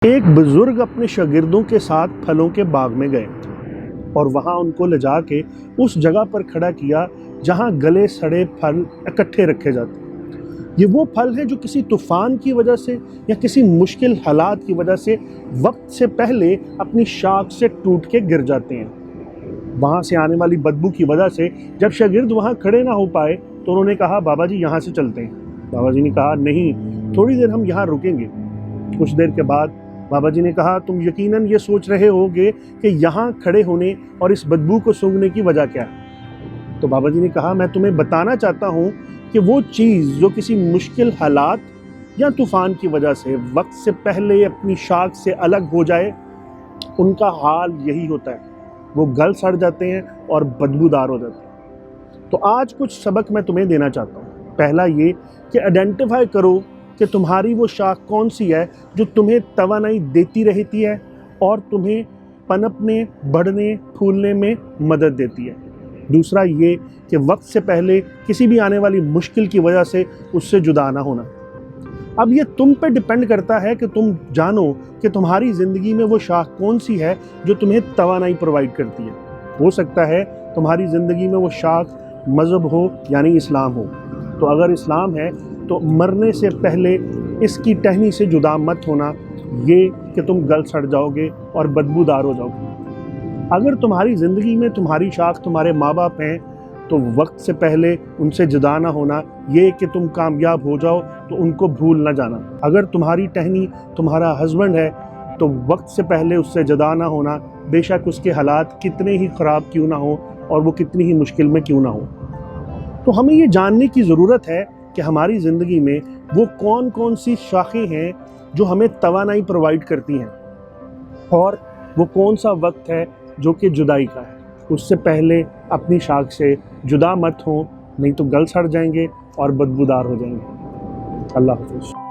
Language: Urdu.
ایک بزرگ اپنے شاگردوں کے ساتھ پھلوں کے باغ میں گئے اور وہاں ان کو لے جا کے اس جگہ پر کھڑا کیا جہاں گلے سڑے پھل اکٹھے رکھے جاتے۔ یہ وہ پھل ہیں جو کسی طوفان کی وجہ سے یا کسی مشکل حالات کی وجہ سے وقت سے پہلے اپنی شاخ سے ٹوٹ کے گر جاتے ہیں۔ وہاں سے آنے والی بدبو کی وجہ سے جب شاگرد وہاں کھڑے نہ ہو پائے تو انہوں نے کہا بابا جی یہاں سے چلتے ہیں۔ بابا جی نے کہا نہیں، تھوڑی دیر ہم یہاں رکیں گے۔ کچھ دیر کے بعد بابا جی نے کہا تم یقیناً یہ سوچ رہے ہوگے کہ یہاں کھڑے ہونے اور اس بدبو کو سونگھنے کی وجہ کیا ہے؟ تو بابا جی نے کہا میں تمہیں بتانا چاہتا ہوں کہ وہ چیز جو کسی مشکل حالات یا طوفان کی وجہ سے وقت سے پہلے اپنی شاخ سے الگ ہو جائے ان کا حال یہی ہوتا ہے، وہ گل سڑ جاتے ہیں اور بدبودار ہو جاتے ہیں۔ تو آج کچھ سبق میں تمہیں دینا چاہتا ہوں۔ پہلا یہ کہ آئیڈینٹیفائی کرو کہ تمہاری وہ شاخ کون سی ہے جو تمہیں توانائی دیتی رہتی ہے اور تمہیں پنپنے، بڑھنے، پھولنے میں مدد دیتی ہے۔ دوسرا یہ کہ وقت سے پہلے کسی بھی آنے والی مشکل کی وجہ سے اس سے جدا نہ ہونا۔ اب یہ تم پہ ڈیپینڈ کرتا ہے کہ تم جانو کہ تمہاری زندگی میں وہ شاخ کون سی ہے جو تمہیں توانائی پرووائڈ کرتی ہے۔ ہو سکتا ہے تمہاری زندگی میں وہ شاخ مذہب ہو یعنی اسلام ہو، تو اگر اسلام ہے تو مرنے سے پہلے اس کی ٹہنی سے جدا مت ہونا، یہ کہ تم گل سڑ جاؤ گے اور بدبودار ہو جاؤ گے۔ اگر تمہاری زندگی میں تمہاری شاخ تمہارے ماں باپ ہیں تو وقت سے پہلے ان سے جدا نہ ہونا، یہ کہ تم کامیاب ہو جاؤ تو ان کو بھول نہ جانا۔ اگر تمہاری ٹہنی تمہارا ہسبینڈ ہے تو وقت سے پہلے اس سے جدا نہ ہونا، بے شک اس کے حالات کتنے ہی خراب کیوں نہ ہو اور وہ کتنی ہی مشکل میں کیوں نہ ہو۔ تو ہمیں یہ جاننے کی ضرورت ہے کہ ہماری زندگی میں وہ کون کون سی شاخیں ہیں جو ہمیں توانائی پرووائڈ کرتی ہیں، اور وہ کون سا وقت ہے جو کہ جدائی کا ہے۔ اس سے پہلے اپنی شاخ سے جدا مت ہوں، نہیں تو گل سڑ جائیں گے اور بدبودار ہو جائیں گے۔ اللہ حافظ۔